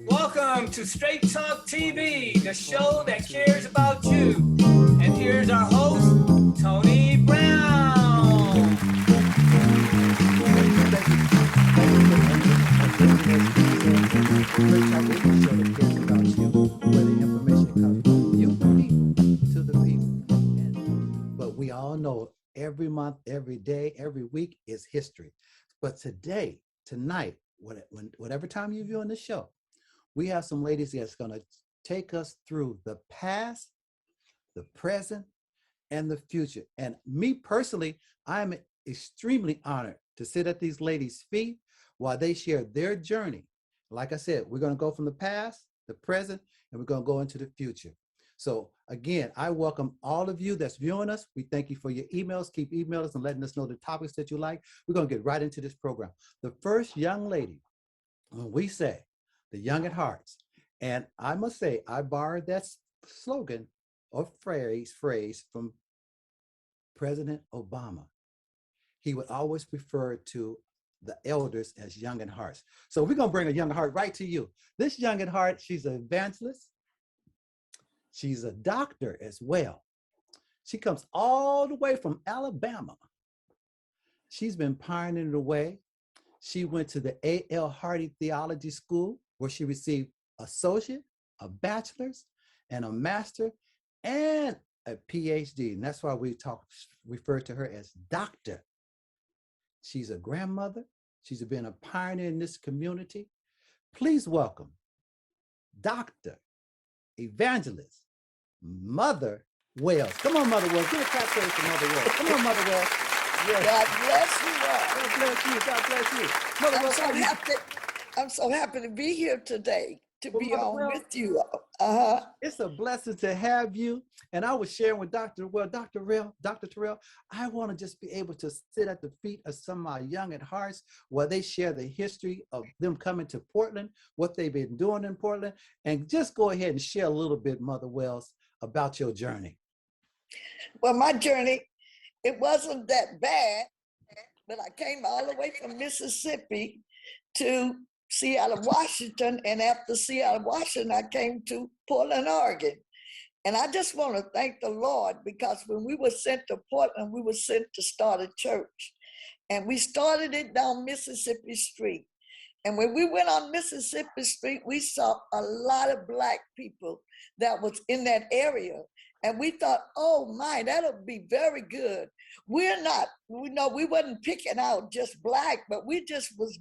Welcome to Straight Talk TV, the show that cares about you. And here's our host, Tony Brown. But we all know every month, every day, every week is history. But today, tonight, whatever time you're viewing the show, we have some ladies that's going to take us through the past, the present, and the future. And me personally, I'm extremely honored to sit at these ladies' feet while they share their journey. Like I said, we're going to go from the past, the present, and we're going to go into the future. So again, I welcome all of you that's viewing us. We thank you for your emails. Keep emailing us and letting us know the topics that you like. We're going to get right into this program. The first young lady, when we say the young at hearts, and I must say, I borrowed that slogan or phrase from President Obama. He would always refer to the elders as young at hearts. So we're going to bring a young at heart right to you. This young at heart, she's an evangelist. She's a doctor as well. She comes all the way from Alabama. She's been pioneering the way. She went to the A.L. Hardy Theology School, where she received associate, a bachelor's, and a master, and a PhD. And that's why we refer to her as doctor. She's a grandmother. She's been a pioneer in this community. Please welcome Dr. Evangelist Mother Wells. Come on, Mother Wells. Give a clap for Mother Wells. Come on, Mother Wells. Yes. God bless you all. God bless you. God bless you. Mother Wells, I'm so happy to be here today, to be Mother on Wells, with you. It's a blessing to have you. And I was sharing with Dr. Terrell, I want to just be able to sit at the feet of some of my young at hearts while they share the history of them coming to Portland, what they've been doing in Portland, and just go ahead and share a little bit, Mother Wells, about your journey. Well, my journey, it wasn't that bad, but I came all the way from Mississippi to Seattle, Washington, and after Seattle, Washington, I came to Portland, Oregon. And I just want to thank the Lord, because when we were sent to Portland, we were sent to start a church. And we started it down Mississippi Street. And when we went on Mississippi Street, we saw a lot of Black people that was in that area. And we thought, oh my, that'll be very good. We're not, we wasn't picking out just Black, but we just was,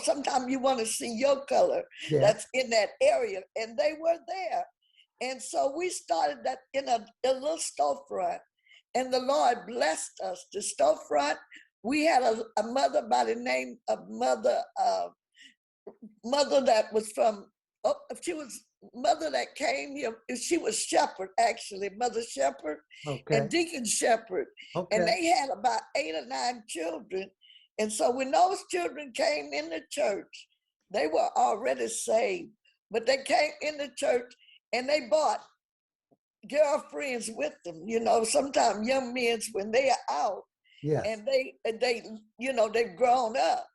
sometimes you want to see your color that's in that area. And they were there. And so we started that in a little storefront. And the Lord blessed us. The storefront, we had a mother by the name of Mother that was from, mother that came here. She was Shepherd, actually, Mother Shepherd, and Deacon Shepherd. And they had about 8 or 9 children. And so when those children came in the church, they were already saved, but they came in the church and they brought girlfriends with them. Sometimes young men, when they are out, and they've grown up,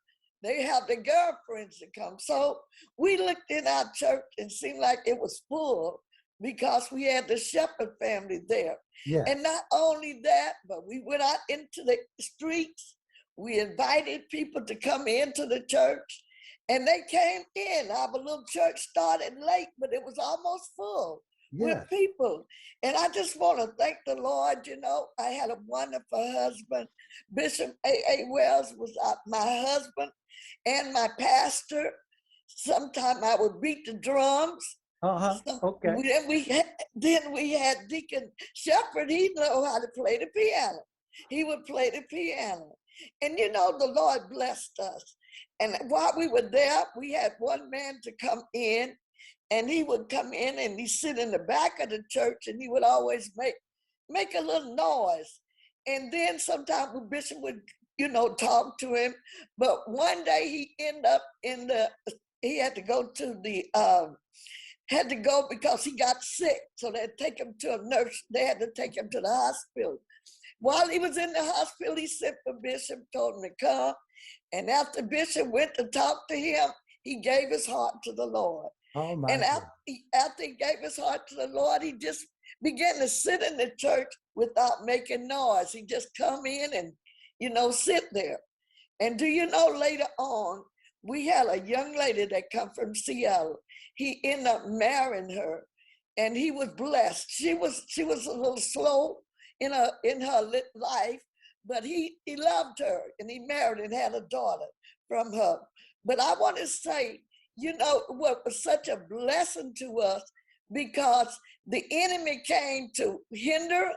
they have the girlfriends to come. So we looked in our church and seemed like it was full because we had the Shepherd family there. And not only that, but we went out into the streets. We invited people to come into the church, and they came in. Our little church started late, but it was almost full with people. And I just want to thank the Lord. I had a wonderful husband. Bishop A.A. Wells was my husband and my pastor. Sometimes I would beat the drums. Then we had Deacon Shepherd. He knew how to play the piano. He would play the piano. And the Lord blessed us. And while we were there, we had one man to come in, and he would come in and he'd sit in the back of the church, and he would always make a little noise. And then sometimes the bishop would, talk to him. But one day he ended up he had to go to because he got sick. So they'd take him to a nurse. They had to take him to the hospital. While he was in the hospital, he sent for Bishop, told him to come. And after Bishop went to talk to him, he gave his heart to the Lord. Oh my and after he gave his heart to the Lord, he just began to sit in the church without making noise. He just come in and, sit there. And do you know, later on, we had a young lady that come from Seattle. He ended up marrying her, and he was blessed. She was a little slow in her life, but he loved her, and he married and had a daughter from her. But I want to say, what was such a blessing to us, because the enemy came to hinder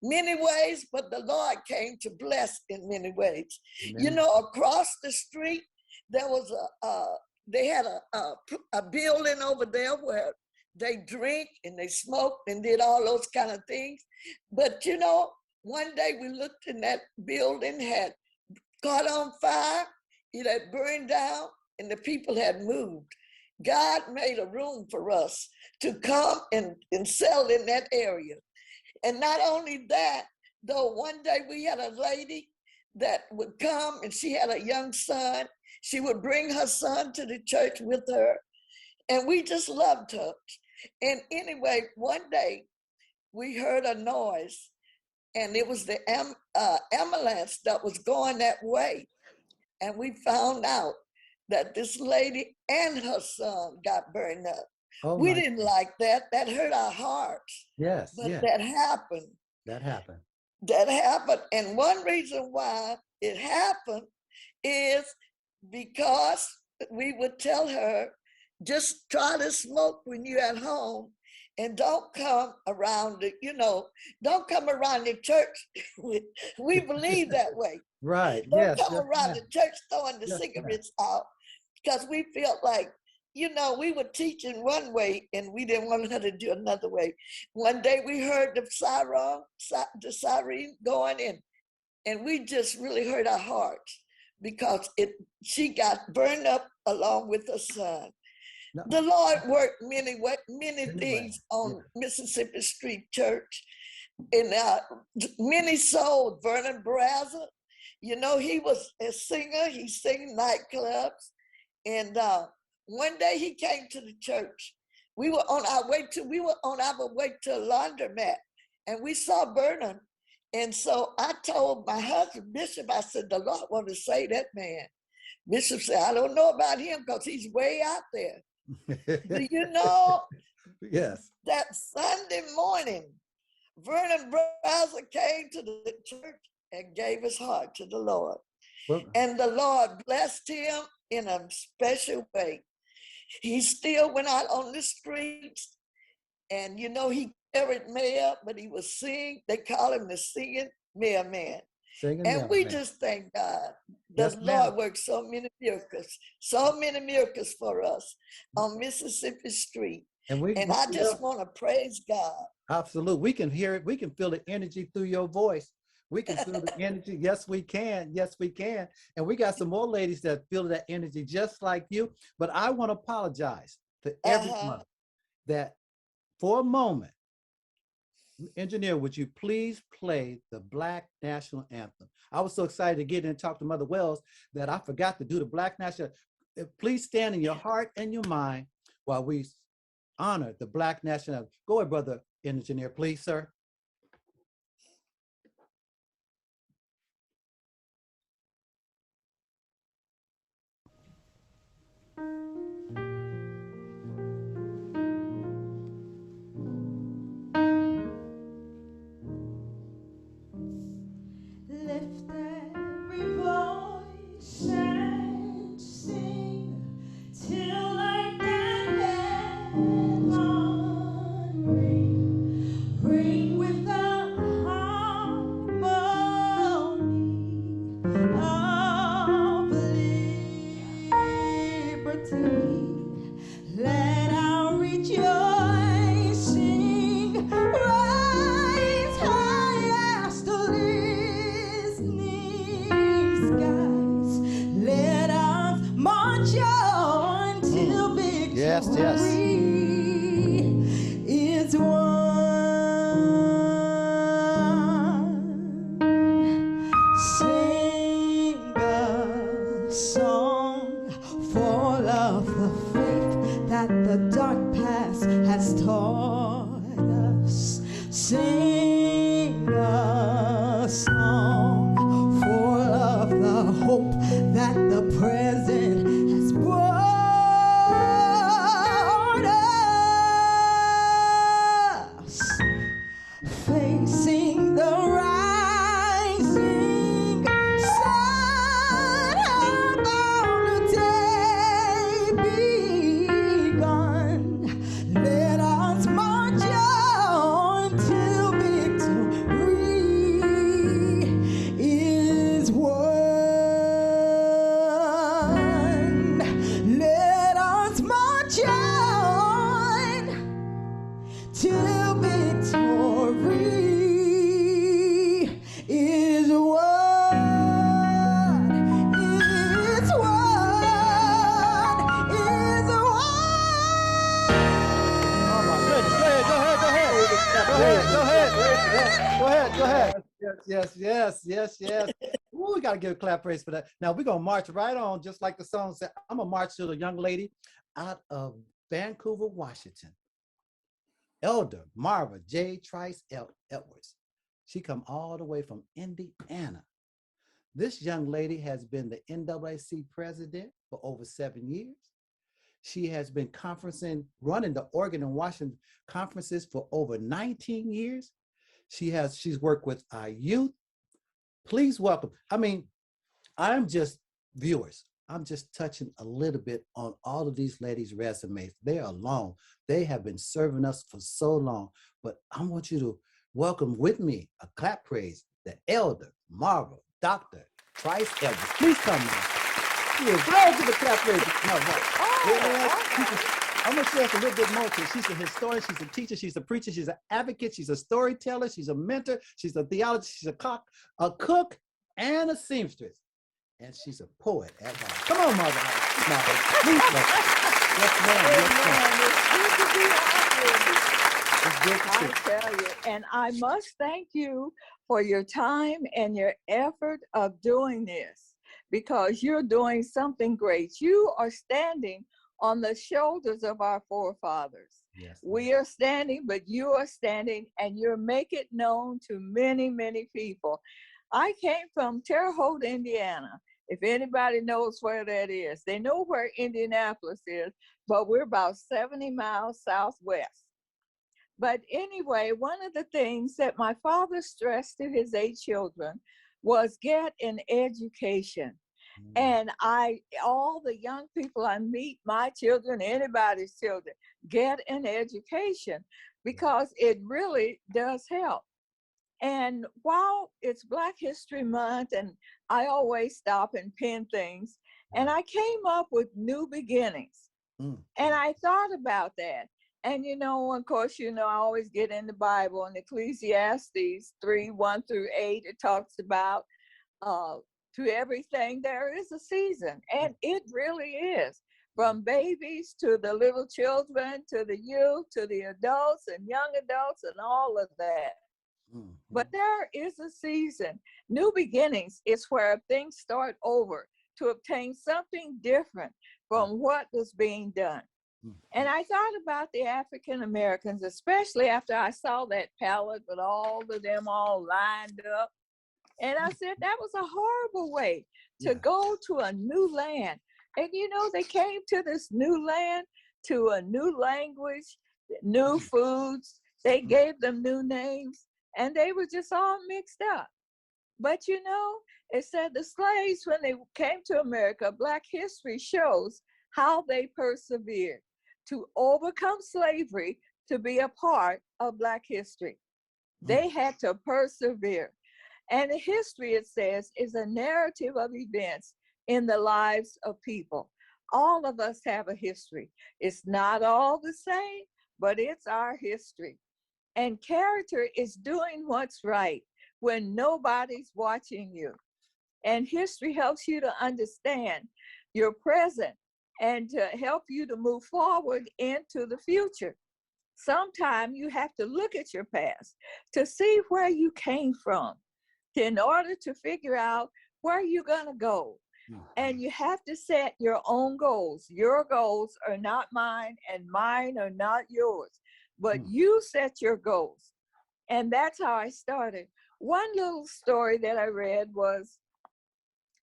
many ways, but the Lord came to bless in many ways. Amen. Across the street, there was they had a building over there where they drink and they smoked and did all those kind of things. But one day we looked in that building, had caught on fire, it had burned down, and the people had moved. God made a room for us to come and sell in that area. And not only that, though, one day we had a lady that would come, and she had a young son. She would bring her son to the church with her, and we just loved her. And anyway, one day we heard a noise, and it was the ambulance that was going that way. And we found out that this lady and her son got burned up. Oh, we didn't like that. That hurt our hearts. Yes. But yes. that happened. That happened. That happened. And one reason why it happened is because we would tell her, just try to smoke when you're at home, and don't come around don't come around the church. We believe that way. Right. Don't come around the church throwing the cigarettes out, because we felt like, we were teaching one way and we didn't want her to do another way. One day we heard the siren going in, and we just really hurt our hearts, because she got burned up along with her son. No. The Lord worked many things on Mississippi Street Church, and many souls. Vernon Braza, he was a singer. He sang nightclubs, and one day he came to the church. We were on our way to a laundromat, and we saw Vernon. And so I told my husband, Bishop, I said, the Lord want to save that man. Bishop said, I don't know about him, because he's way out there. Do you know? Yes. That Sunday morning, Vernon Browser came to the church and gave his heart to the Lord. Well, and the Lord blessed him in a special way. He still went out on the streets, and he carried mail, but he was singing. They call him the singing mailman. And we just thank God. The Lord worked so many miracles for us on Mississippi Street. And I just want to praise God. Absolutely. We can hear it. We can feel the energy through your voice. We can feel the energy. Yes, we can. Yes, we can. And we got some more ladies that feel that energy just like you. But I want to apologize to everyone that for a moment, engineer, would you please play the Black National Anthem? I was so excited to get in and talk to Mother Wells that I forgot to do the Black National. Please stand in your heart and your mind while we honor the Black National Anthem. Go ahead, brother engineer, please, sir. Lift every voice and sing till earth and heaven ring, ring with the harmony of liberty. Let our rejoicing rise high as the let us march on till victory is won. Sing a song full of that the dark past has taught us. Sing a song full of the hope that the present has brought us. Facing the rising sun on the day begun. Let us march on till victory is won. Let us march on till victory is won. Is won. Is won. Oh my goodness. Go ahead. Yes. Ooh, we got to give a clap praise for that. Now we're going to march right on, just like the song said. I'm going to march to the young lady out of Vancouver, Washington. Elder Marva J. Trice Edwards. She come all the way from Indiana. This young lady has been the N.A.A.C.P president for over 7 years. She has been running the Oregon and Washington conferences for over 19 years. She's worked with our youth. Please welcome. I'm just viewers. I'm just touching a little bit on all of these ladies' resumes. They are long. They have been serving us for so long. But I want you to welcome with me a clap praise, the Elder Marva Dr. Trice Edwards. Please come now. Give the clap praise. I'm going to share a little bit more to her. She's a historian, she's a teacher, she's a preacher, she's an advocate, she's a storyteller, she's a mentor, she's a theologist, she's a cook, and a seamstress. And she's a poet at heart. Come on, Mother. Please, yes, ma'am. I tell you, and I must thank you for your time and your effort of doing this, because you're doing something great. You are standing on the shoulders of our forefathers. Yes, we are standing, but you are standing, and you're making it known to many, many people. I came from Terre Haute, Indiana. If anybody knows where that is, they know where Indianapolis is, but we're about 70 miles southwest. But anyway, one of the things that my father stressed to his 8 children was get an education. And all the young people I meet, my children, anybody's children, get an education, because it really does help. And while it's Black History Month, and I always stop and pin things, and I came up with new beginnings. And I thought about that. And of course, I always get in the Bible, in Ecclesiastes 3:1-8, it talks about to everything there is a season. And it really is. From babies to the little children, to the youth, to the adults and young adults and all of that. But there is a season. New beginnings is where things start over to obtain something different from what was being done. And I thought about the African Americans, especially after I saw that palette with all of them all lined up. And I said, that was a horrible way to go to a new land. And they came to this new land, to a new language, new foods. They gave them new names, and they were just all mixed up. But it said the slaves, when they came to America, Black history shows how they persevered to overcome slavery to be a part of Black history. They had to persevere. And the history, it says, is a narrative of events in the lives of people. All of us have a history. It's not all the same, but it's our history. And character is doing what's right when nobody's watching you. And history helps you to understand your present and to help you to move forward into the future. Sometimes you have to look at your past to see where you came from, in order to figure out where you're going to go. And you have to set your own goals. Your goals are not mine, and mine are not yours. But you set your goals. And that's how I started. One little story that I read was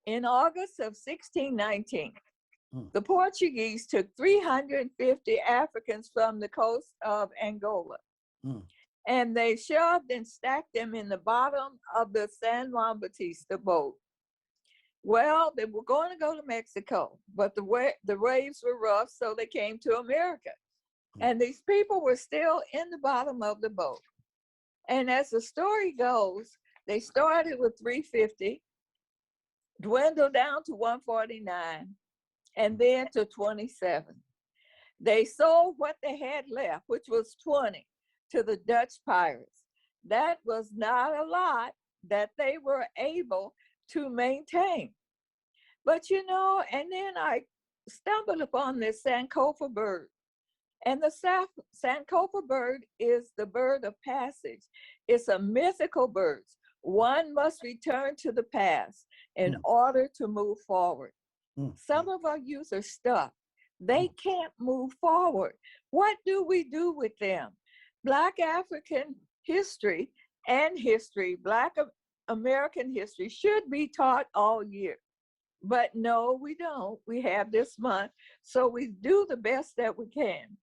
in August of 1619, the Portuguese took 350 Africans from the coast of Angola. And they shoved and stacked them in the bottom of the San Juan Bautista boat. Well, they were going to go to Mexico, but the waves were rough, so they came to America. And these people were still in the bottom of the boat. And as the story goes, they started with 350, dwindled down to 149, and then to 27. They sold what they had left, which was 20, to the Dutch pirates. That was not a lot that they were able to maintain. But you know, and then I stumbled upon this Sankofa bird. And the Sankofa bird is the bird of passage. It's a mythical bird. One must return to the past in order to move forward. Some of our youth are stuck. They can't move forward. What do we do with them? Black African history and Black American history should be taught all year. But no, we don't. We have this month, so we do the best that we can.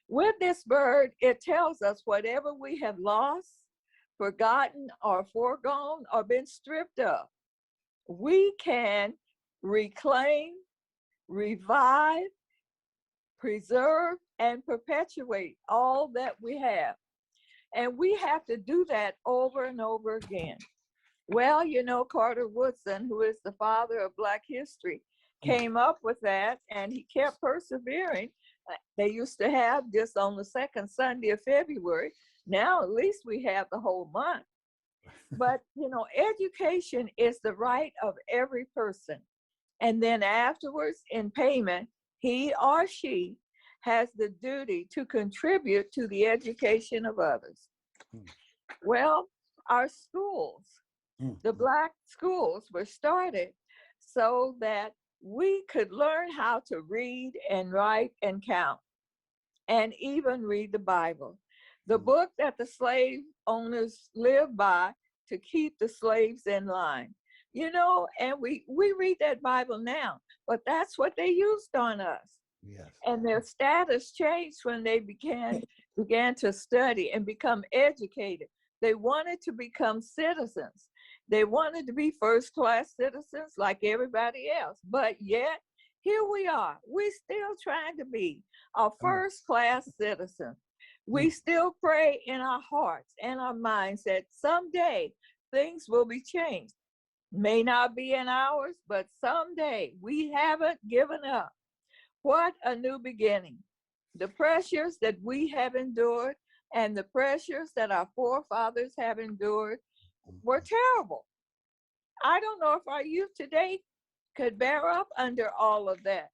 With this bird, it tells us whatever we have lost, forgotten, or foregone, or been stripped of, we can reclaim, revive, preserve, and perpetuate all that we have. And we have to do that over and over again. Well, you know, Carter Woodson, who is the father of Black history, came up with that, and he kept persevering. They used to have this on the second Sunday of February. Now, at least we have the whole month. But, you know, education is the right of every person. And then afterwards, in payment, he or she has the duty to contribute to the education of others. Well, our schools, the Black schools were started so that we could learn how to read and write and count, and even read the Bible, the book that the slave owners lived by to keep the slaves in line. You know, and we read that Bible now, but that's what they used on us. Yes. And their status changed when they began to study and become educated. They wanted to become citizens. They wanted to be first-class citizens like everybody else. But yet, here we are. We're still trying to be a first-class citizen. We still pray in our hearts and our minds that someday things will be changed. May not be in ours, but someday. We haven't given up. What a new beginning. The pressures that we have endured and the pressures that our forefathers have endured were terrible. I don't know if our youth today could bear up under all of that.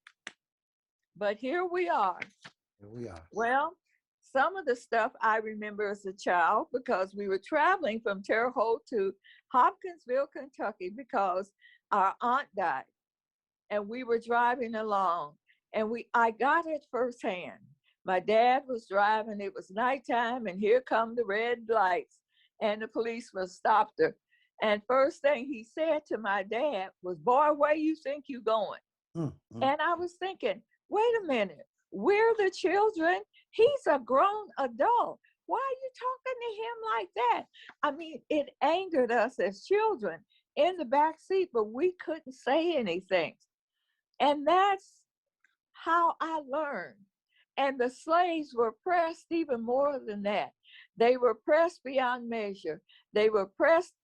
But here we are. Here we are. Well, some of the stuff I remember as a child, because we were traveling from Terre Haute to Hopkinsville, Kentucky, because our aunt died. And we were driving along, and I got it firsthand. My dad was driving, it was nighttime, and here come the red lights, and the policeman stopped her. And first thing he said to my dad was, "Boy, where you think you going?" And I was thinking, wait a minute, we're the children. He's a grown adult. Why are you talking to him like that? I mean, it angered us as children in the back seat, but we couldn't say anything. And that's how I learned. And the slaves were pressed even more than that. They were pressed beyond measure. They were pressed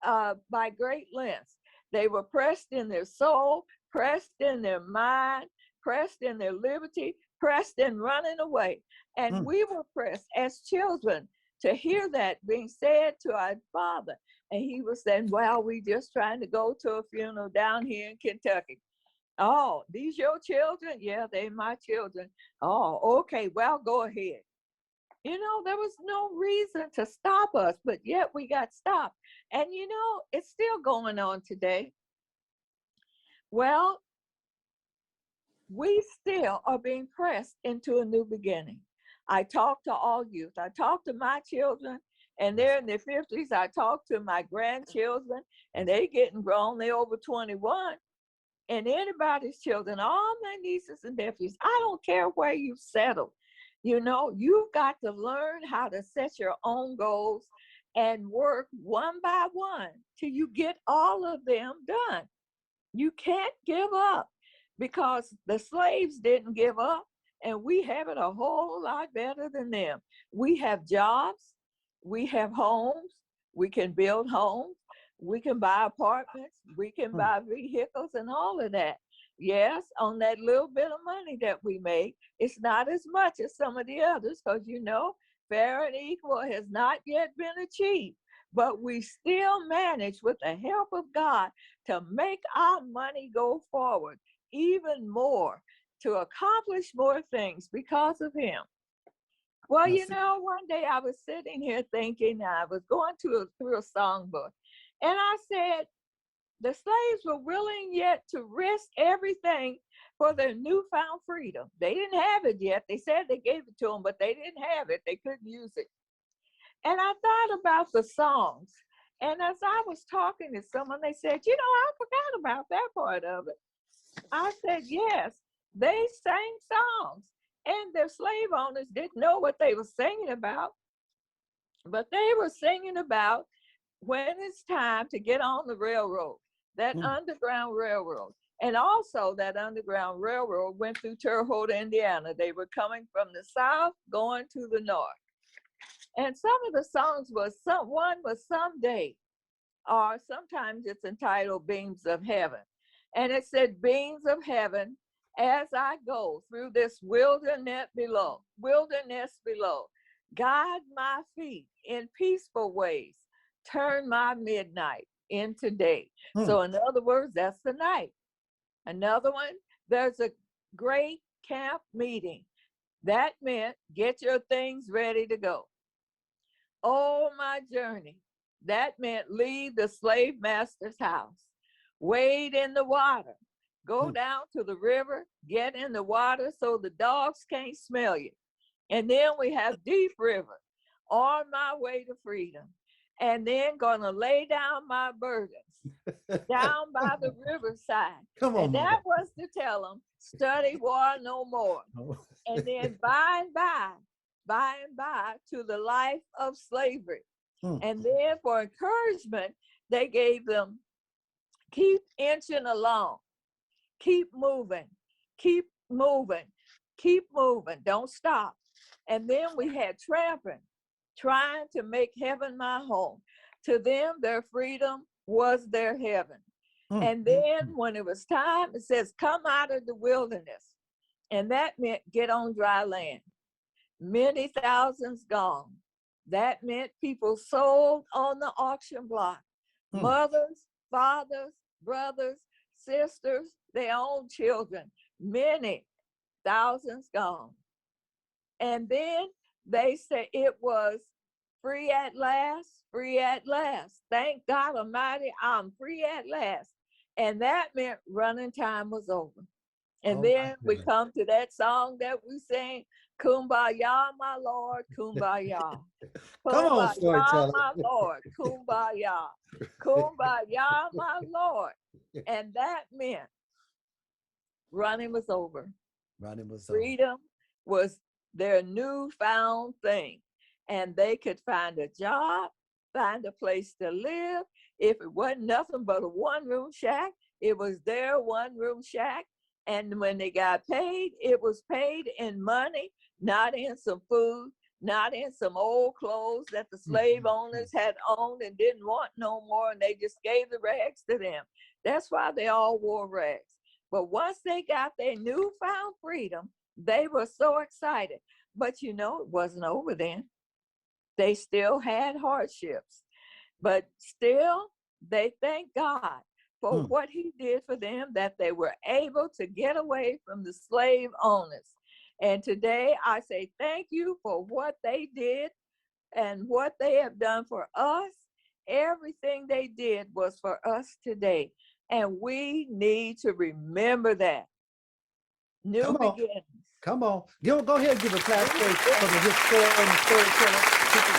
by great lengths. They were pressed in their soul, pressed in their mind, pressed in their liberty, pressed in running away. And we were pressed as children to hear that being said to our father. And he was saying, "Well, we just trying to go to a funeral down here in Kentucky." "Oh, these your children?" "Yeah, they my children." "Oh, okay, well, go ahead." You know, there was no reason to stop us, but yet we got stopped. And you know, it's still going on today. Well, we still are being pressed into a new beginning. I talk to all youth. I talk to my children, and they're in their 50s. I talk to my grandchildren, and they getting grown. They're over 21. And anybody's children, all my nieces and nephews, I don't care where you settle. You know, you've got to learn how to set your own goals and work one by one till you get all of them done. You can't give up because the slaves didn't give up, and we have it a whole lot better than them. We have jobs, we have homes, we can build homes, we can buy apartments, we can buy vehicles and all of that. Yes, on that little bit of money that we make, it's not as much as some of the others because, you know, fair and equal has not yet been achieved. But we still manage, with the help of God, to make our money go forward even more, to accomplish more things because of him. Well, you know, one day I was sitting here thinking, I was going through a songbook, and I said, the slaves were willing yet to risk everything for their newfound freedom. They didn't have it yet. They said they gave it to them, but they didn't have it. They couldn't use it. And I thought about the songs. And as I was talking to someone, they said, you know, I forgot about that part of it. I said, yes, they sang songs. And their slave owners didn't know what they were singing about. But they were singing about when it's time to get on the railroad, that underground railroad. And also that underground railroad went through Terre Haute, Indiana. They were coming from the south, going to the north. And some of the songs was, one was Someday, or sometimes it's entitled Beams of Heaven. And it said, beams of heaven, as I go through this wilderness below, guide my feet in peaceful ways, turn my midnight into day. So in other words, that's the night. Another one, there's a great camp meeting. That meant get your things ready to go. Oh, my journey. That meant leave the slave master's house, wade in the water, go down to the river, get in the water so the dogs can't smell you. And then we have Deep River, on my way to freedom. And then gonna lay down my burdens down by the riverside. Come on, and that was to tell them, study war no more. And then by and by to the life of slavery. And then for encouragement, they gave them, keep inching along, keep moving, keep moving, keep moving, don't stop. And then we had tramping, trying to make heaven my home. To them, their freedom was their heaven. And then when it was time, it says, come out of the wilderness. And that meant get on dry land. Many thousands gone. That meant people sold on the auction block. Mothers, fathers, brothers, sisters, their own children. Many thousands gone. And then they said it was free at last, free at last. Thank God Almighty, I'm free at last. And that meant running time was over. And then we come to that song that we sing, Kumbaya, my Lord, Kumbaya. Come on, Kumbaya, my Lord, Kumbaya. Kumbaya, my Lord. And that meant running was over. Running was over. Freedom was their newfound thing. And they could find a job, find a place to live. If it wasn't nothing but a one-room shack, it was their one-room shack. And when they got paid, it was paid in money, not in some food, not in some old clothes that the slave owners had owned and didn't want no more, and they just gave the rags to them. That's why they all wore rags. But once they got their newfound freedom, they were so excited. But you know, it wasn't over then. They still had hardships, but still they thank God for what he did for them, that they were able to get away from the slave owners. And today I say thank you for what they did and what they have done for us. Everything they did was for us today. And we need to remember that. New Come on. beginnings. Come on. Go ahead and give a clap for the historian, storyteller.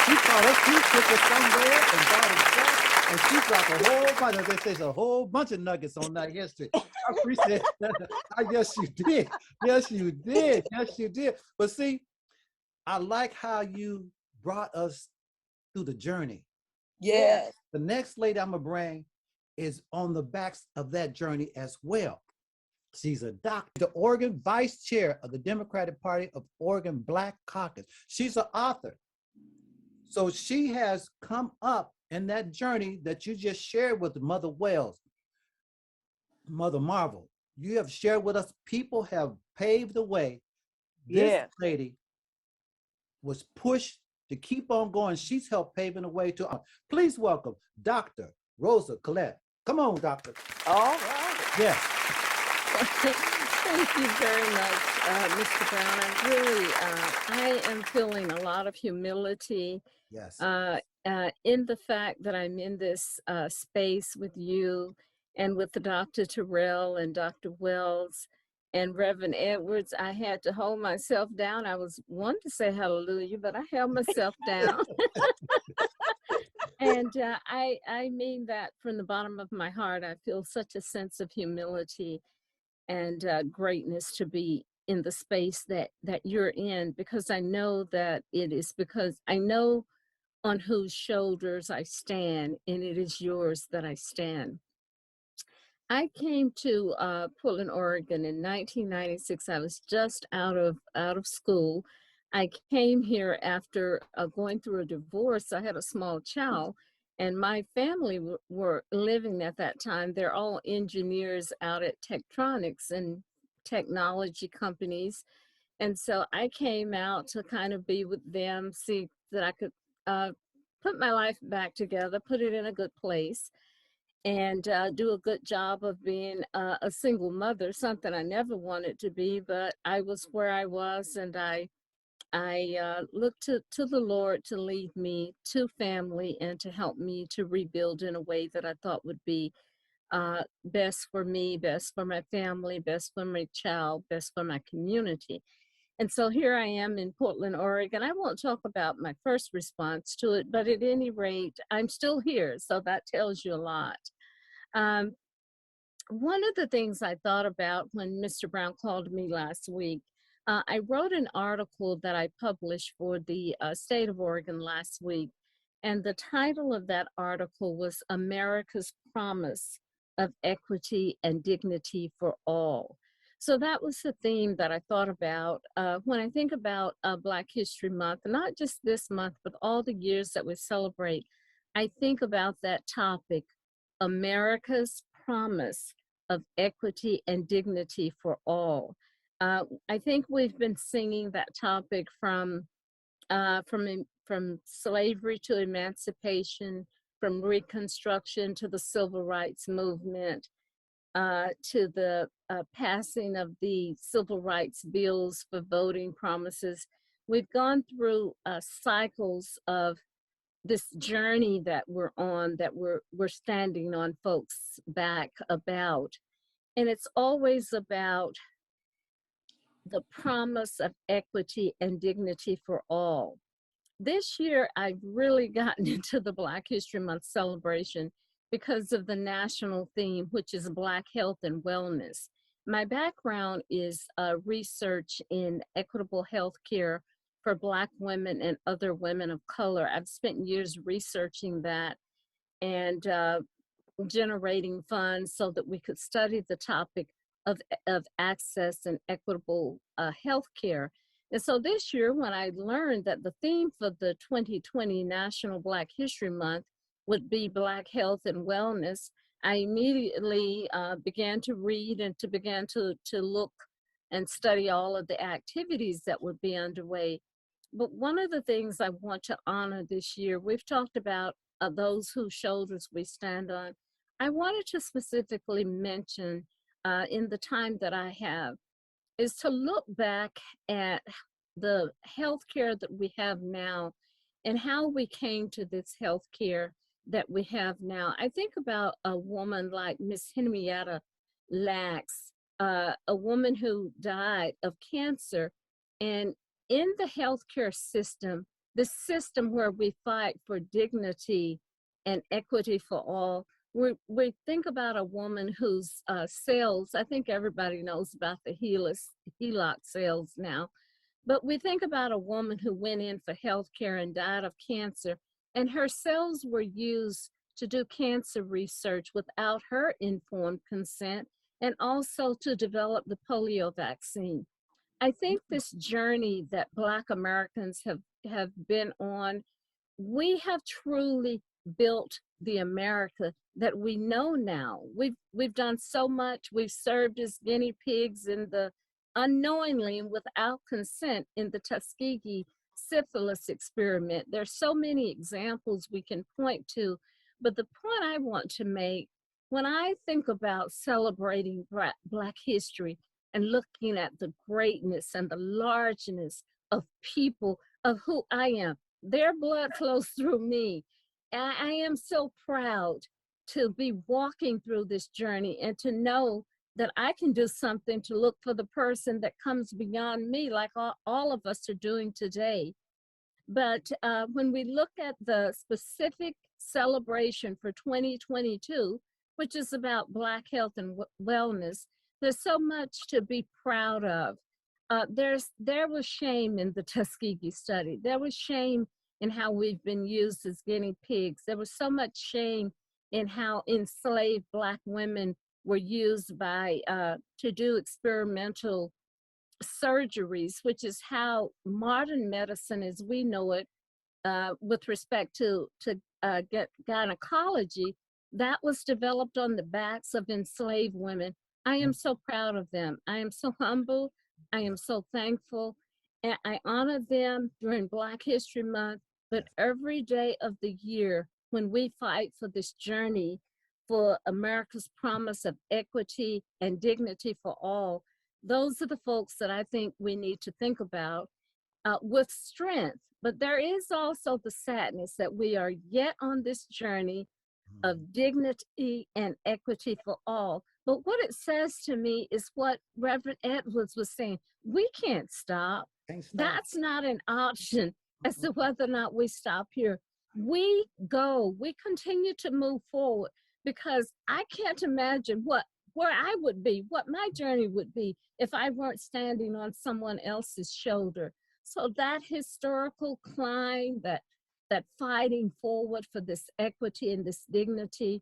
She taught us, she took us somewhere and brought us back, and she dropped a whole bunch of, they say, a whole bunch of nuggets on that history. I appreciate that. Yes, you did. Yes, you did. Yes, you did. But see, I like how you brought us through the journey. Yes. The next lady I'm gonna bring is on the backs of that journey as well. She's a doctor, the Oregon Vice Chair of the Democratic Party of Oregon Black Caucus. She's an author. So she has come up in that journey that you just shared with Mother Wells, Mother Marvel. You have shared with us, people have paved the way. This lady was pushed to keep on going. She's helped paving the way to, please welcome Dr. Rosa Colquitt. Come on, doctor. All right. Yes. Thank you very much, Mr. Brown. I am feeling a lot of humility. Yes. In the fact that I'm in this space with you and with the Dr. Terrell and Dr. Wells and Reverend Edwards. I had to hold myself down. I was wanting to say hallelujah, but I held myself down. And I mean that from the bottom of my heart. I feel such a sense of humility and greatness to be in the space that you're in, because I know that it is because I know on whose shoulders I stand, and it is yours that I stand. I came to Portland, Oregon in 1996. I was just out of school. I came here after going through a divorce. I had a small child, and my family were living at that time. They're all engineers out at Tektronix and technology companies. And so I came out to kind of be with them, see that I could put my life back together, put it in a good place, and do a good job of being a single mother, something I never wanted to be, but I was where I was, and I looked to the Lord to lead me to family and to help me to rebuild in a way that I thought would be best for me, best for my family, best for my child, best for my community. And so here I am in Portland, Oregon. I won't talk about my first response to it, but at any rate, I'm still here. So that tells you a lot. One of the things I thought about when Mr. Brown called me last week, I wrote an article that I published for the state of Oregon last week. And the title of that article was America's Promise of Equity and Dignity for All. So that was the theme that I thought about when I think about Black History Month, not just this month, but all the years that we celebrate. I think about that topic, America's Promise of Equity and Dignity for All. I think we've been singing that topic from slavery to emancipation, from Reconstruction to the Civil Rights Movement, to the passing of the civil rights bills for voting promises. We've gone through cycles of this journey that we're on, that we're standing on folks' back about. And it's always about the promise of equity and dignity for all. This year, I've really gotten into the Black History Month celebration because of the national theme, which is Black health and wellness. My background is research in equitable health care for Black women and other women of color. I've spent years researching that and generating funds so that we could study the topic of access and equitable health care. And so this year, when I learned that the theme for the 2020 National Black History Month would be Black health and wellness, I immediately began to read and began to look and study all of the activities that would be underway. But one of the things I want to honor this year, we've talked about those whose shoulders we stand on. I wanted to specifically mention in the time that I have is to look back at the healthcare that we have now and how we came to this healthcare that we have now. I think about a woman like Miss Henrietta Lacks, a woman who died of cancer. And in the healthcare system, the system where we fight for dignity and equity for all, we think about a woman whose cells, I think everybody knows about the HeLoc cells now, but we think about a woman who went in for healthcare and died of cancer, and her cells were used to do cancer research without her informed consent, and also to develop the polio vaccine. I think this journey that Black Americans have been on, we have truly built the America that we know now. We've done so much. We've served as guinea pigs in the unknowingly and without consent in the Tuskegee syphilis experiment. There's so many examples we can point to, but the point I want to make, when I think about celebrating Black history and looking at the greatness and the largeness of people, of who I am, their blood flows through me. I am so proud to be walking through this journey and to know that I can do something to look for the person that comes beyond me, like all of us are doing today. But when we look at the specific celebration for 2022, which is about Black health and wellness, there's so much to be proud of. There was shame in the Tuskegee study. There was shame in how we've been used as guinea pigs. There was so much shame in how enslaved Black women were used by to do experimental surgeries, which is how modern medicine as we know it, with respect to gynecology, that was developed on the backs of enslaved women. I am so proud of them. I am so humble. I am so thankful. And I honor them during Black History Month, but every day of the year when we fight for this journey for America's promise of equity and dignity for all, those are the folks that I think we need to think about with strength. But there is also the sadness that we are yet on this journey of dignity and equity for all. But what it says to me is what Reverend Edwards was saying. We can't stop. That's not an option as to whether or not we stop here. We continue to move forward, because I can't imagine where I would be, what my journey would be if I weren't standing on someone else's shoulder. So that historical climb, that fighting forward for this equity and this dignity,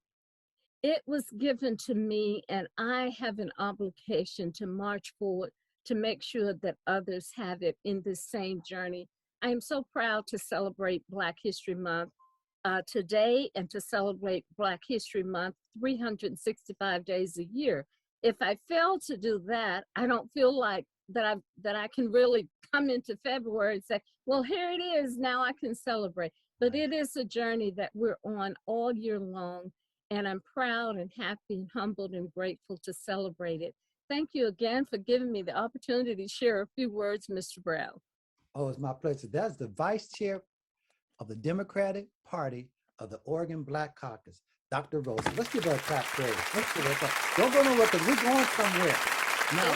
it was given to me, and I have an obligation to march forward to make sure that others have it in this same journey. I am so proud to celebrate Black History Month today, and to celebrate Black History Month 365 days a year. If I fail to do that, I don't feel like that I can really come into February and say, well, here it is, now I can celebrate. But it is a journey that we're on all year long, and I'm proud and happy and humbled and grateful to celebrate it. Thank you again for giving me the opportunity to share a few words, Mr. Brown. Oh, it's my pleasure. That's the Vice Chair of the Democratic Party of the Oregon Black Caucus, Dr. Rosa. Let's give her a clap, please. Let's give her a clap. Don't go nowhere, because we're going somewhere. Now,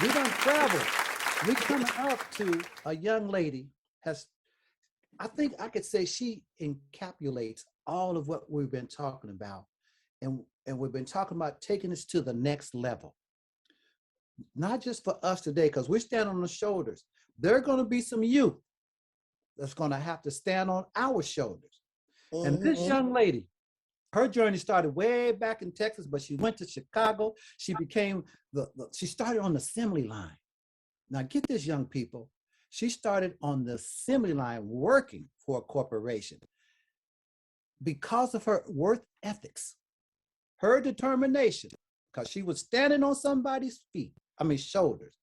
we done traveled. We coming up to a young lady I think I could say she encapsulates all of what we've been talking about. And we've been talking about taking this to the next level. Not just for us today, because we're standing on the shoulders. There are going to be some youth that's going to have to stand on our shoulders. Mm-hmm. And this young lady, her journey started way back in Texas, but she went to Chicago. She became she started on the assembly line. Now get this, young people. She started on the assembly line working for a corporation. Because of her work ethics, her determination, because she was standing on somebody's shoulders.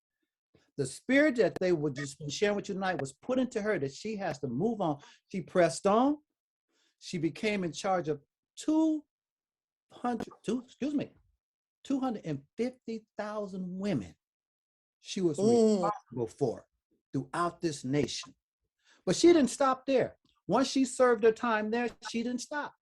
The spirit that they were just sharing with you tonight was put into her that she has to move on. She pressed on. She became in charge of 250,000 women she was responsible for throughout this nation. But she didn't stop there. Once she served her time there, she didn't stop.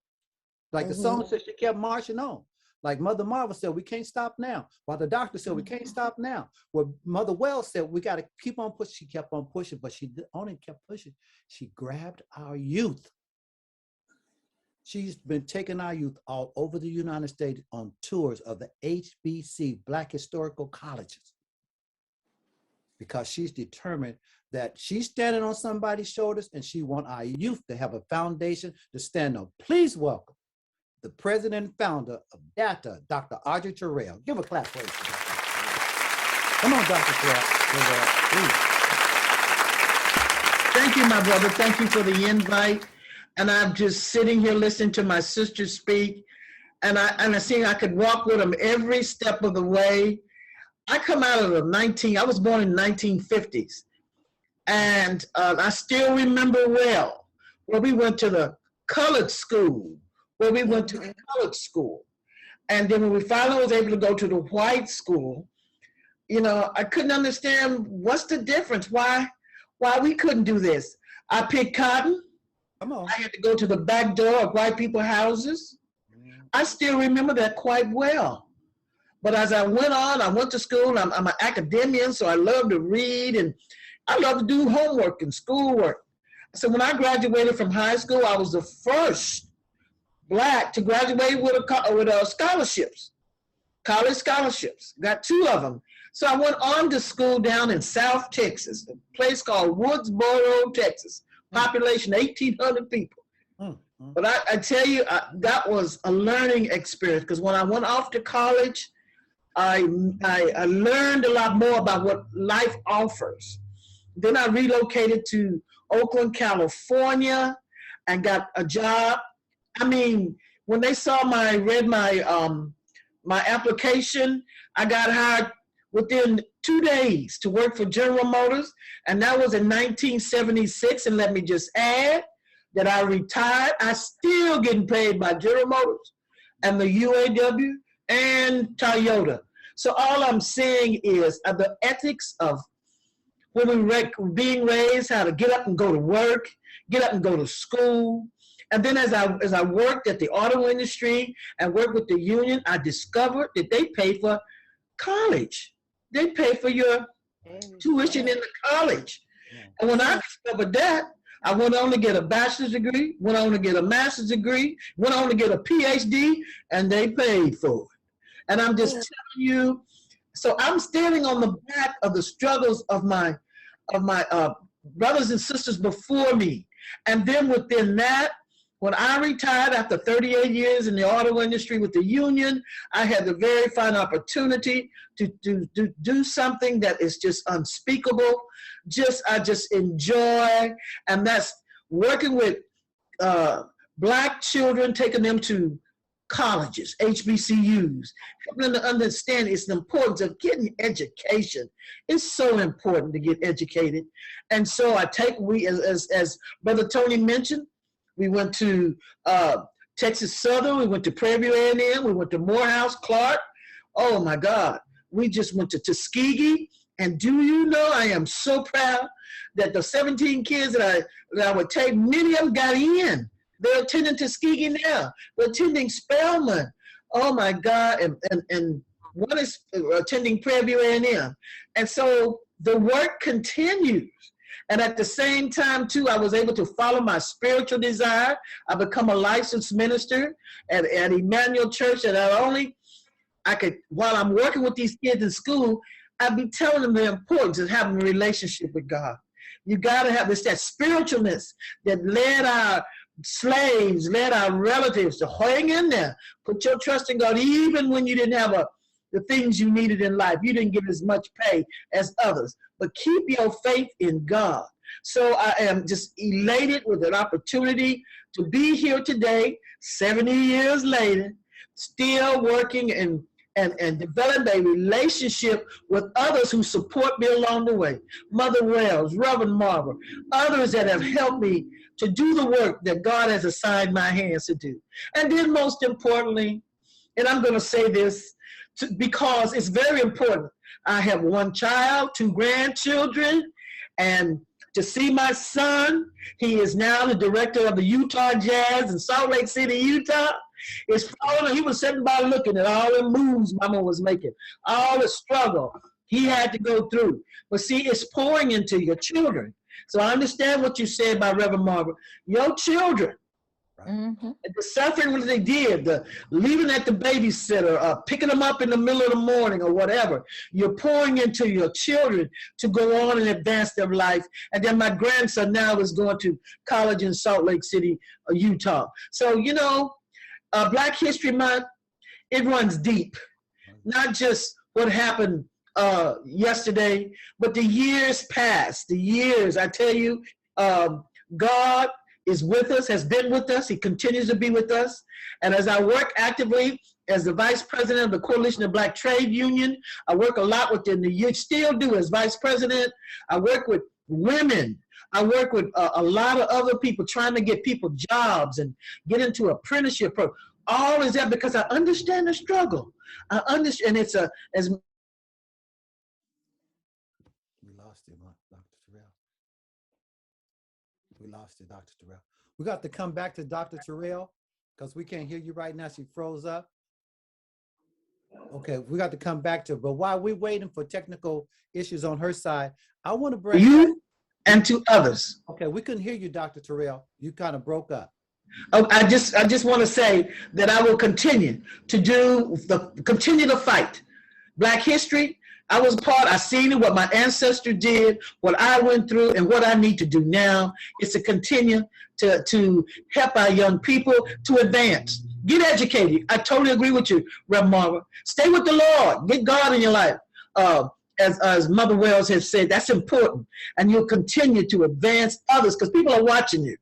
Like the song said, she kept marching on. Like Mother Marvel said, we can't stop now. While the doctor said, we can't stop now. Well, Mother Wells said, we got to keep on pushing. She kept on pushing, but she only kept pushing. She grabbed our youth. She's been taking our youth all over the United States on tours of the HBC, Black Historical Colleges, because she's determined that she's standing on somebody's shoulders and she wants our youth to have a foundation to stand on. Please welcome the president and founder of D.A.T.I, Dr. Audrey Terrell. Give a clap for it. Come on, Dr. Terrell. Thank you, my brother. Thank you for the invite. And I'm just sitting here listening to my sister speak. And I see I could walk with them every step of the way. I come out of I was born in 1950s. And I still remember well where we went to the colored school, And then when we finally was able to go to the white school, you know, I couldn't understand what's the difference, why we couldn't do this. I picked cotton. Come on. I had to go to the back door of white people's houses. I still remember that quite well. But as I went on, I went to school. I'm an academician, so I love to read and I love to do homework and schoolwork. So when I graduated from high school, I was the first Black to graduate with scholarships, college scholarships. Got 2 of them. So I went on to school down in South Texas, a place called Woodsboro, Texas. Population 1,800 people. But I tell you, that was a learning experience, because when I went off to college, I learned a lot more about what life offers. Then I relocated to Oakland, California, and got a job. I mean, when they saw read my application, I got hired within 2 days to work for General Motors, and that was in 1976. And let me just add that I retired. I still getting paid by General Motors and the UAW and Toyota. So all I'm saying is the ethics of when we being raised, how to get up and go to work, get up and go to school. And then as I worked at the auto industry and worked with the union, I discovered that they pay for college. They pay for your tuition in the college. And when I discovered that, I went on to get a bachelor's degree, went on to get a master's degree, went on to get a PhD, and they paid for it. And I'm just telling you, so I'm standing on the back of the struggles of my brothers and sisters before me. And then within that, when I retired after 38 years in the auto industry with the union, I had the very fine opportunity to do something that is just unspeakable. I just enjoy, and that's working with Black children, taking them to colleges, HBCUs, helping them to understand it's the importance of getting education. It's so important to get educated. And so as Brother Tony mentioned, we went to Texas Southern, we went to Prairie View A&M, we went to Morehouse, Clark. Oh my God, we just went to Tuskegee. And do you know, I am so proud that the 17 kids that I would take, many of them got in. They're attending Tuskegee now. They're attending Spelman. Oh my God, and one is attending Prairie View A&M. And so the work continues. And at the same time, too, I was able to follow my spiritual desire. I become a licensed minister at Emmanuel Church, and while I'm working with these kids in school, I'd be telling them the importance of having a relationship with God. You gotta have that spiritualness that led our slaves, led our relatives to hang in there. Put your trust in God, even when you didn't have the things you needed in life. You didn't get as much pay as others, but keep your faith in God. So I am just elated with an opportunity to be here today, 70 years later, still working and develop a relationship with others who support me along the way. Mother Wells, Reverend Marver, others that have helped me to do the work that God has assigned my hands to do. And then most importantly, and I'm gonna say this because it's very important, I have 1 child, 2 grandchildren, and to see my son, he is now the director of the Utah Jazz in Salt Lake City, Utah. It's following. He was sitting by looking at all the moves Mama was making, all the struggle he had to go through. But see, it's pouring into your children. So I understand what you said about Reverend Margaret. Your children, Mm-hmm. the suffering what they did, the leaving at the babysitter, picking them up in the middle of the morning or whatever, you're pouring into your children to go on and advance their life. And then my grandson now is going to college in Salt Lake City, Utah. So, you know, Black History Month, it runs deep. Not just what happened yesterday, but the years past, the years, I tell you, God is with us, has been with us. He continues to be with us. And as I work actively as the vice president of the Coalition of Black Trade Union, I work a lot within the youth, still do as vice president. I work with women. I work with a lot of other people trying to get people jobs and get into apprenticeship program. All is that because I understand the struggle. I understand it's as we lost him, Dr. Terrell. We lost it, Dr. Terrell. We got to come back to Dr. Terrell because we can't hear you right now. She froze up. Okay, we got to come back to her. But while we're waiting for technical issues on her side, I want to bring you and to others. Okay, we couldn't hear you, Dr. Terrell. You kind of broke up. Oh, I just want to say that I will continue to continue to fight. Black history, I was I seen what my ancestors did, what I went through, and what I need to do now is to continue to help our young people to advance. Get educated. I totally agree with you, Reverend Margaret. Stay with the Lord. Get God in your life. As Mother Wells has said, that's important. And you'll continue to advance others because people are watching you.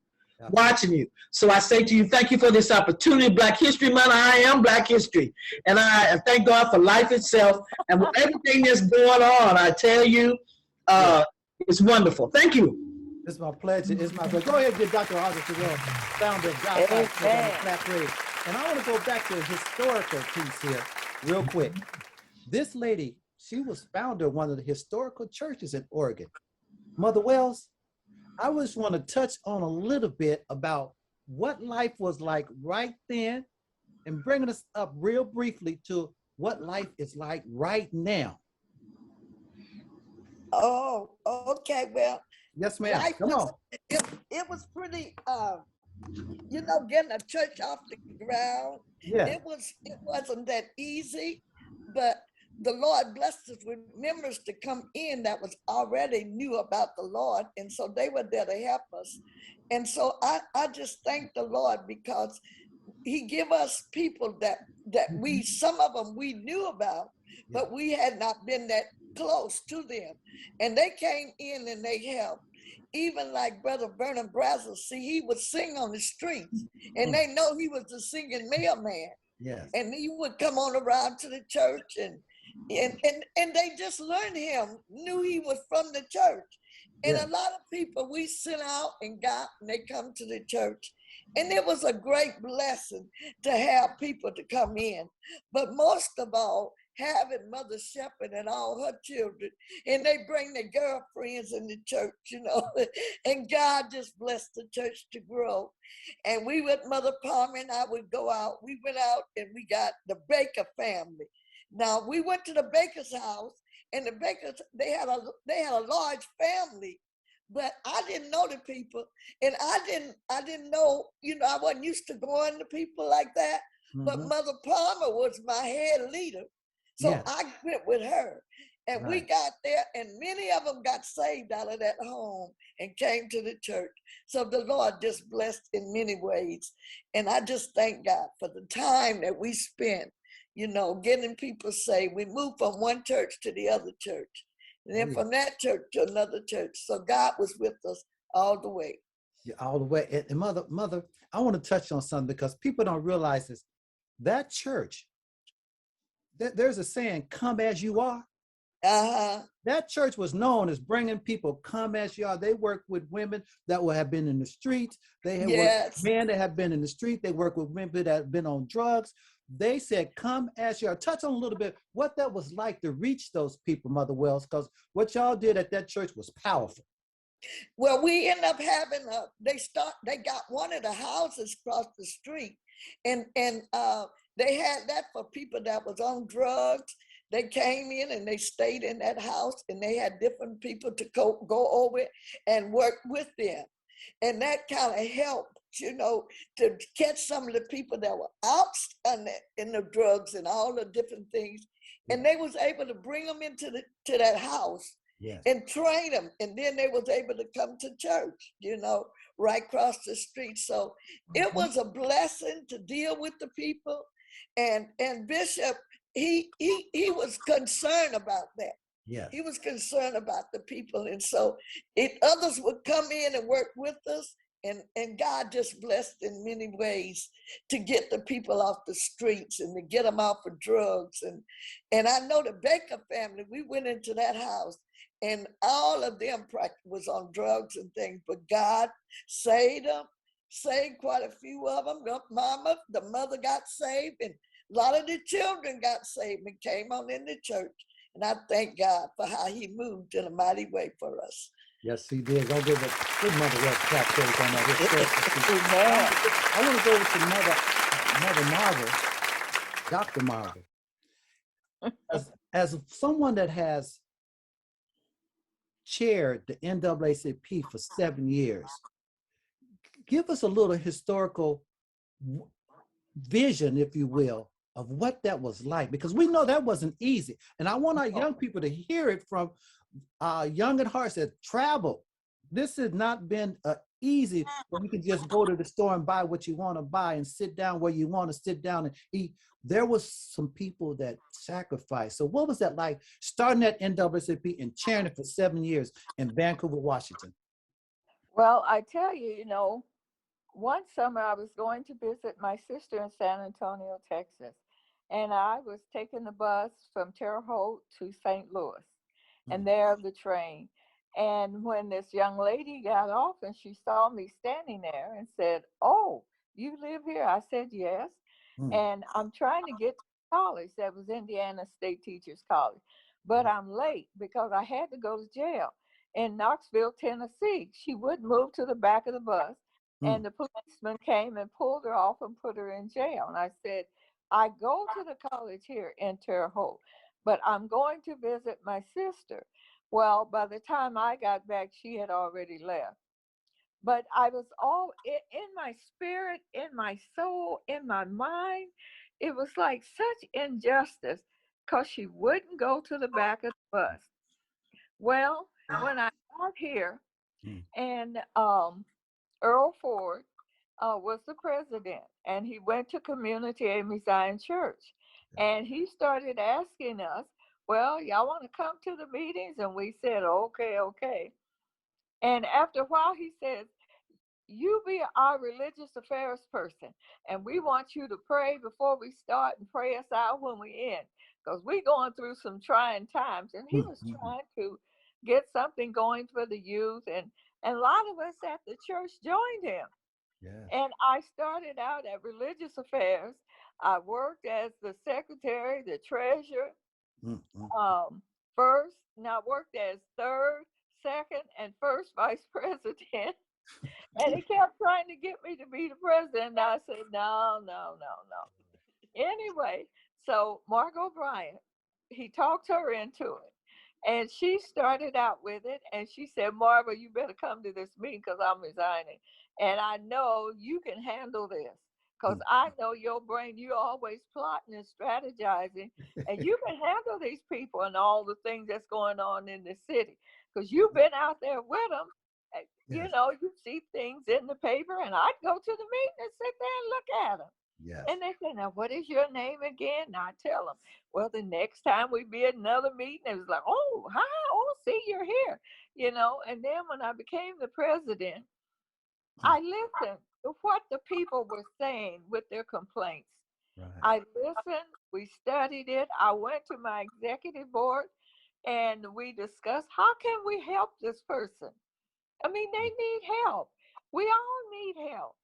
Watching you. So I say to you, thank you for this opportunity. Black History Month, I am Black History. And I thank God for life itself. And with everything that's going on, I tell you, it's wonderful. Thank you. It's my pleasure. It's my pleasure. Go ahead and get Dr. Audrey Terrell, founder of D.A.T.I. And I want to go back to a historical piece here real quick. This lady, she was founder of one of the historical churches in Oregon. Mother Wells, I just want to touch on a little bit about what life was like right then and bringing us up real briefly to what life is like right now. Oh, okay. Well, yes, ma'am. Come on. It was pretty, you know, getting a church off the ground. Yeah. It wasn't that easy, but the Lord blessed us with members to come in that was already knew about the Lord. And so they were there to help us. And so I just thank the Lord because he give us people that we, some of them we knew about, but we had not been that close to them. And they came in and they helped. Even like Brother Vernon Brazel, see, he would sing on the streets and they know he was the singing mailman. Yes. And he would come on around to the church and they just learned him, knew he was from the church. And a lot of people we sent out and got, and they come to the church. And it was a great blessing to have people to come in. But most of all, having Mother Shepherd and all her children, and they bring their girlfriends in the church, you know, and God just blessed the church to grow. And we with Mother Palmer and I would go out. We went out and we got the Baker family. Now we went to the Baker's house, and the Bakers, they had a large family, but I didn't know the people, and I didn't know, you know, I wasn't used to going to people like that. But Mother Palmer was my head leader, so I went with her, and we got there, and many of them got saved out of that home and came to the church. So the Lord just blessed in many ways, and I just thank God for the time that we spent, you know, getting people saved. We moved from one church to the other church, and then from that church to another church. So God was with us all the way. Yeah, all the way. And Mother, I want to touch on something because people don't realize this. That church, there's a saying, come as you are. That church was known as bringing people come as you are. They work with women that will have been in the streets. They have worked with men that have been in the street. They work with women that have been on drugs. They said, come as you are. Touch on a little bit what that was like to reach those people, Mother Wells, because what y'all did at that church was powerful. Well, we ended up having they got one of the houses across the street. And they had that for people that was on drugs. They came in and they stayed in that house, and they had different people to go over it and work with them. And that kind of helped, you know, to catch some of the people that were out in the drugs and all the different things. And they was able to bring them into to that house and train them. And then they was able to come to church, you know, right across the street. So it was a blessing to deal with the people. And Bishop, he was concerned about that. Yeah. He was concerned about the people. And so others would come in and work with us. And God just blessed in many ways to get the people off the streets and to get them off of drugs. And I know the Baker family, we went into that house and all of them was on drugs and things, but God saved them, saved quite a few of them. The mother got saved, and a lot of the children got saved and came on into church. And I thank God for how he moved in a mighty way for us. Yes, he did. Don't give a good mother well clap on that. I want to go to Mother Marvel, Dr. Marvel. As someone that has chaired the N.A.A.C.P for 7 years, give us a little historical vision, if you will, of what that was like, because we know that wasn't easy. And I want our young people to hear it from young at heart that travel. This has not been easy where you can just go to the store and buy what you want to buy and sit down where you want to sit down and eat. There was some people that sacrificed. So what was that like starting at N.A.A.C.P and chairing it for 7 years in Vancouver, Washington? Well, I tell you, you know, one summer I was going to visit my sister in San Antonio, Texas. And I was taking the bus from Terre Haute to St. Louis, and there the train. And when this young lady got off and she saw me standing there and said, "Oh, you live here?" I said, "Yes." And I'm trying to get to college. That was Indiana State Teachers College. But I'm late because I had to go to jail in Knoxville, Tennessee. She wouldn't move to the back of the bus. And the policeman came and pulled her off and put her in jail. And I said, "I go to the college here in Terre Haute, but I'm going to visit my sister." Well, by the time I got back, she had already left. But I was all in my spirit, in my soul, in my mind. It was like such injustice because she wouldn't go to the back of the bus. Well, when I got here and Earl Ford was the president, and he went to Community Amy Zion Church, and he started asking us, "Well, y'all want to come to the meetings?" And we said, okay. And after a while, he says, "You be our religious affairs person, and we want you to pray before we start and pray us out when we end, because we're going through some trying times." And he was trying to get something going for the youth, and a lot of us at the church joined him. And I started out at religious affairs. I worked as the secretary, the treasurer, first. Now I worked as third, second, and first vice president. And he kept trying to get me to be the president. And I said, no. Anyway, so Margot Bryant, he talked her into it. And she started out with it. And she said, "Marva, you better come to this meeting because I'm resigning. And I know you can handle this because I know your brain, you're always plotting and strategizing. And you can handle these people and all the things that's going on in the city because you've been out there with them. You know, you see things in the paper, and I'd go to the meeting and sit there and look at them. And they say, "Now, what is your name again?" And I tell them, "Well, the next time we be at another meeting," it was like, "Oh, hi, oh, see, you're here," you know. And then when I became the president, I listened to what the people were saying with their complaints. I listened, we studied it. I went to my executive board, and we discussed, how can we help this person? I mean, they need help. We all need help.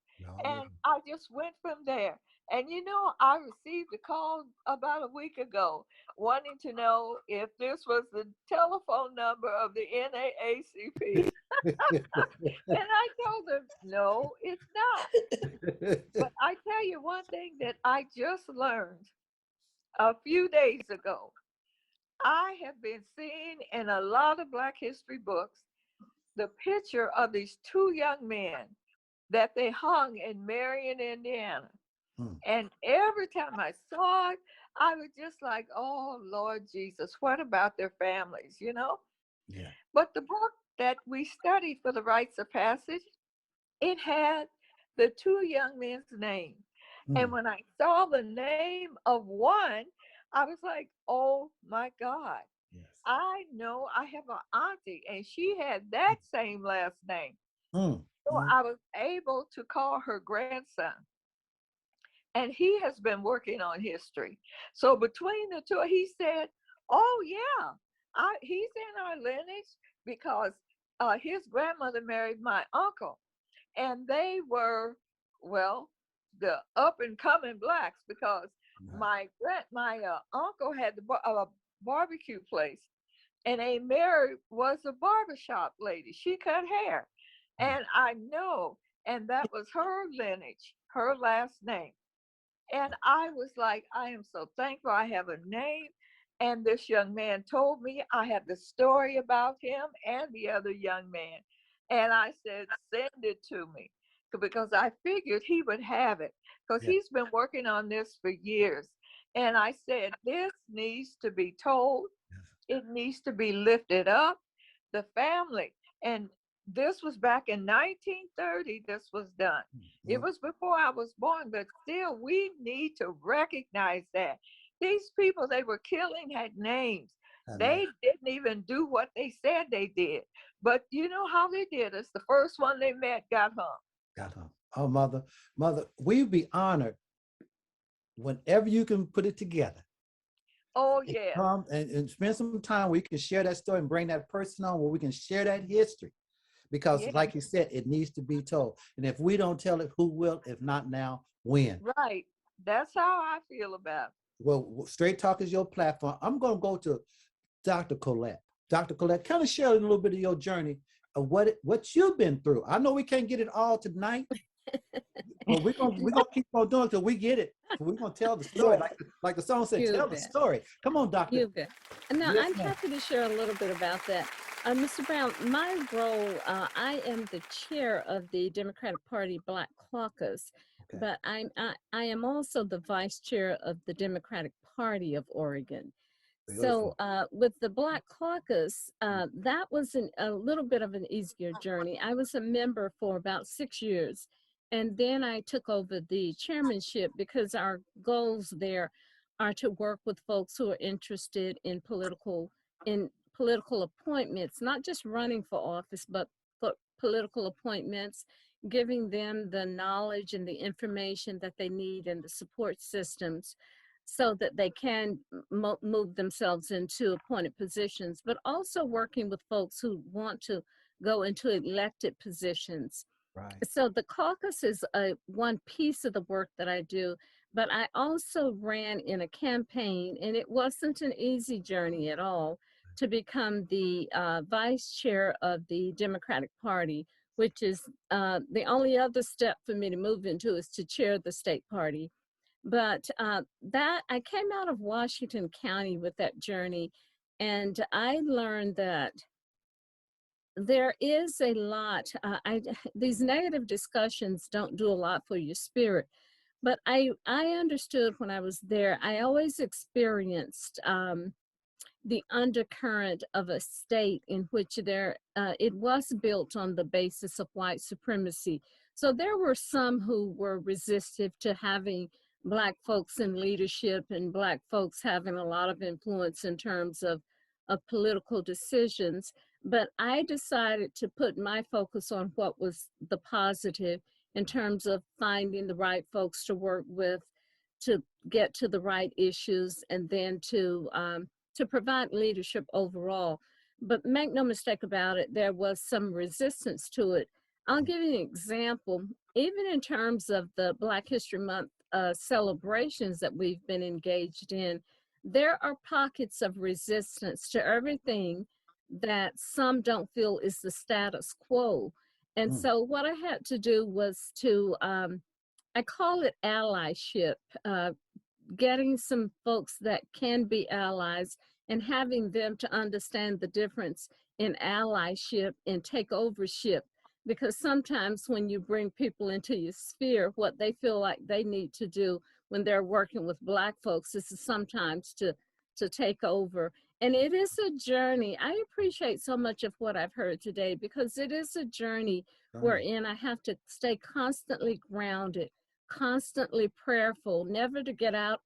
And I just went from there. And, you know, I received a call about a week ago wanting to know if this was the telephone number of the N.A.A.C.P. And I told them, no, it's not. But I tell you, one thing that I just learned a few days ago. I have been seeing in a lot of Black history books the picture of these two young men that they hung in Marion, Indiana. And every time I saw it, I was just like, oh, Lord Jesus, what about their families, you know? Yeah. But the book that we studied for the rites of passage, it had the two young men's name. And when I saw the name of one, I was like, oh my God. Yes. I know I have an auntie and she had that same last name. So I was able to call her grandson. And he has been working on history. So between the two, he said, oh yeah, he's in our lineage because his grandmother married my uncle. And they were, well, the up and coming Blacks because my uncle had a barbecue place, and a Mary was a barbershop lady. She cut hair, and I know, and that was her lineage, her last name. And I was like, I am so thankful I have a name. And this young man told me I have the story about him and the other young man. And I said, send it to me because I figured he would have it because he's been working on this for years. And I said, this needs to be told. It needs to be lifted up. The family. And this was back in 1930, this was done. It was before I was born, but still we need to recognize that. These people they were killing had names. They didn't even do what they said they did. But you know how they did us. The first one they met got hung. Got hung. Oh, mother, we'd be honored whenever you can put it together. Oh, yeah. Come and spend some time where you can share that story and bring that person on where we can share that history. Because like you said, it needs to be told. And if we don't tell it, who will? If not now, when? Right. That's how I feel about it. Well, Straight Talk is your platform. I'm going to go to Dr. Colquitt. Dr. Colquitt, kind of share a little bit of your journey of what you've been through. I know we can't get it all tonight, but we're gonna keep on doing it till we get it. So we're gonna tell the story, like the song said, tell the story. Come on, Doctor. You bet. Now, I'm happy to share a little bit about that. Mr. Brown, my role, I am the chair of the Democratic Party Black Caucus, but I am also the vice chair of the Democratic Party of Oregon. So with the Black Caucus, that was a little bit of an easier journey. I was a member for about 6 years, and then I took over the chairmanship because our goals there are to work with folks who are interested in political appointments, not just running for office, but for political appointments, giving them the knowledge and the information that they need and the support systems so that they can move themselves into appointed positions, but also working with folks who want to go into elected positions. Right. So the caucus is one piece of the work that I do, but I also ran in a campaign, and it wasn't an easy journey at all, to become the vice chair of the Democratic Party, which is the only other step for me to move into is to chair the state party. But that I came out of Washington County with that journey, and I learned that there is a lot. These negative discussions don't do a lot for your spirit, but I understood when I was there. I always experienced the undercurrent of a state in which it was built on the basis of white supremacy. So there were some who were resistive to having Black folks in leadership and Black folks having a lot of influence in terms of political decisions. But I decided to put my focus on what was the positive in terms of finding the right folks to work with, to get to the right issues, and then to provide leadership overall. But make no mistake about it, there was some resistance to it. I'll give you an example. Even in terms of the Black History Month celebrations that we've been engaged in, there are pockets of resistance to everything that some don't feel is the status quo. And so what I had to do was to I call it allyship, getting some folks that can be allies and having them to understand the difference in allyship and takeovership. Because sometimes when you bring people into your sphere, what they feel like they need to do when they're working with Black folks is sometimes to take over. And it is a journey. I appreciate so much of what I've heard today because it is a journey wherein I have to stay constantly grounded, constantly prayerful, never to get out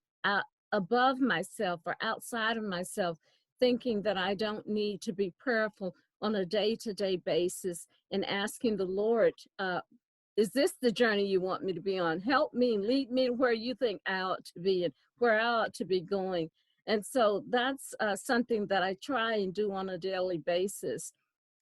above myself or outside of myself, thinking that I don't need to be prayerful on a day-to-day basis and asking the Lord, is this the journey you want me to be on? Help me and lead me to where you think I ought to be and where I ought to be going. And so that's something that I try and do on a daily basis.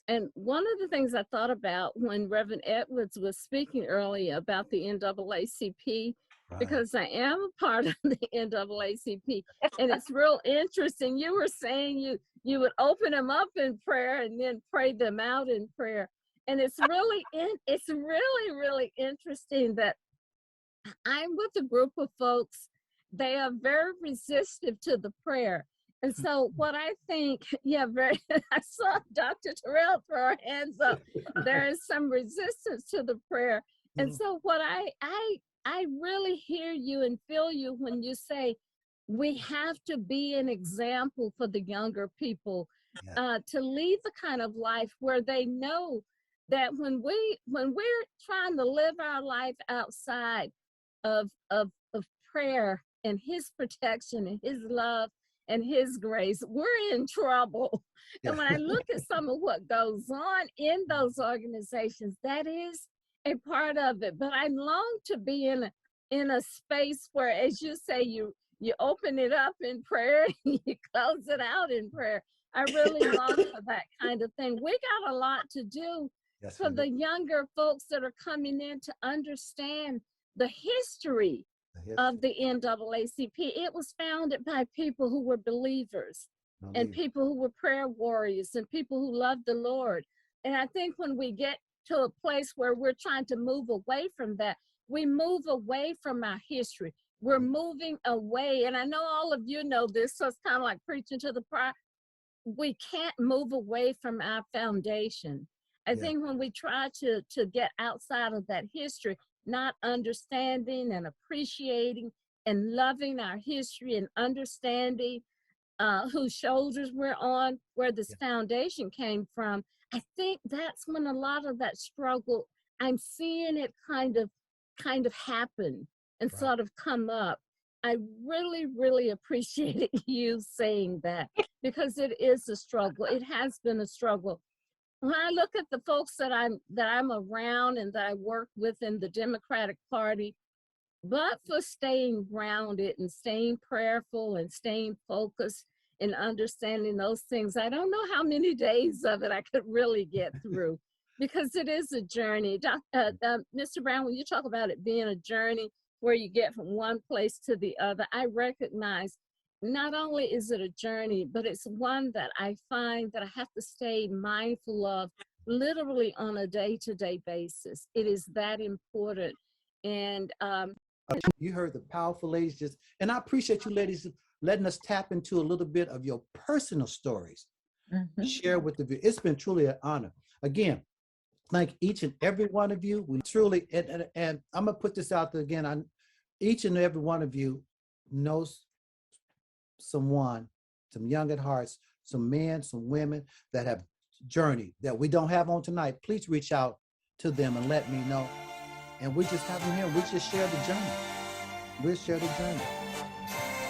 And one of the things I thought about when Reverend Edwards was speaking earlier about the N.A.A.C.P, because I am a part of the N.A.A.C.P, and it's real interesting. You were saying you would open them up in prayer and then pray them out in prayer. And it's really interesting that I'm with a group of folks. They are very resistive to the prayer. And so what I think, I saw Dr. Terrell throw her hands up. There is some resistance to the prayer. And so what I really hear you and feel you when you say we have to be an example for the younger people to lead the kind of life where they know that when we're trying to live our life outside of prayer and his protection and his love and his grace, we're in trouble. And when I look at some of what goes on in those organizations, that is a part of it. But I long to be in a space where, as you say, you open it up in prayer and you close it out in prayer. I really long for that kind of thing. We got a lot to do for the younger folks that are coming in to understand the history of the N.A.A.C.P. It was founded by people who were believers and people who were prayer warriors and people who loved the Lord. And I think when we get to a place where we're trying to move away from that, we move away from our history. We're moving away. And I know all of you know this, so it's kind of like preaching to the choir. We can't move away from our foundation. I think when we try to get outside of that history, not understanding and appreciating and loving our history and understanding whose shoulders we're on, where this foundation came from, I think that's when a lot of that struggle, I'm seeing it kind of happen and sort of come up. I really, really appreciated you saying that because it is a struggle. It has been a struggle. When I look at the folks that I'm around and that I work with in the Democratic Party, but for staying grounded and staying prayerful and staying focused and understanding those things, I don't know how many days of it I could really get through because it is a journey. Mr. Brown, when you talk about it being a journey where you get from one place to the other, I recognize not only is it a journey, but it's one that I find that I have to stay mindful of literally on a day-to-day basis. It is that important. And you heard the powerful ladies and I appreciate you ladies letting us tap into a little bit of your personal stories. Share with the view. It's been truly an honor. Again, thank each and every one of you. We truly, and I'm gonna put this out there again. Each and every one of you knows some young at hearts, some men, some women that have journeyed that we don't have on tonight. Please reach out to them and let me know. And we just have them here. We just share the journey. We'll share the journey.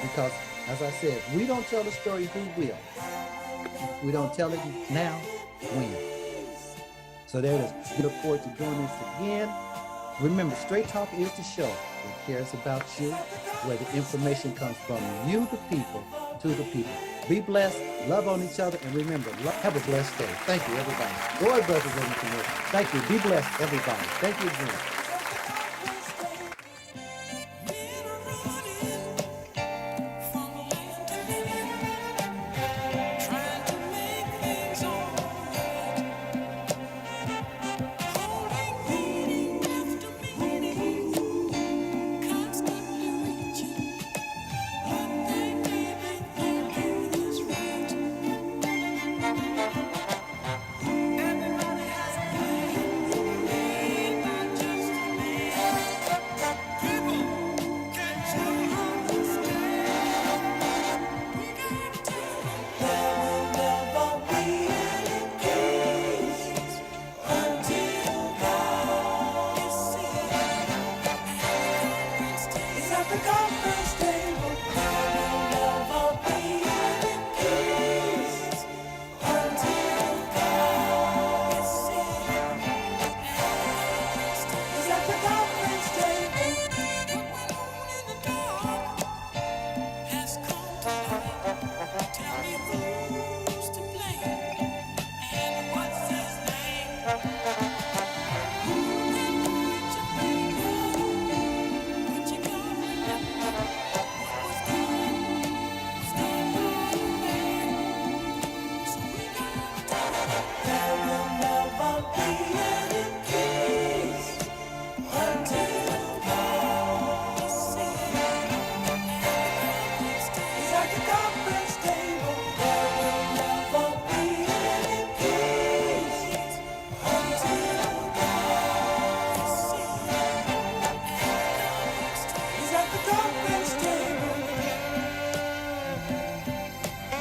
Because, as I said, we don't tell the story, who will? We don't tell it now, when? So there it is. We look forward to doing this again. Remember, Straight Talk is the show that cares about you, where the information comes from you, the people, to the people. Be blessed, love on each other, and remember, have a blessed day. Thank you, everybody. Go ahead, brothers and sisters. Thank you. Be blessed, everybody. Thank you again.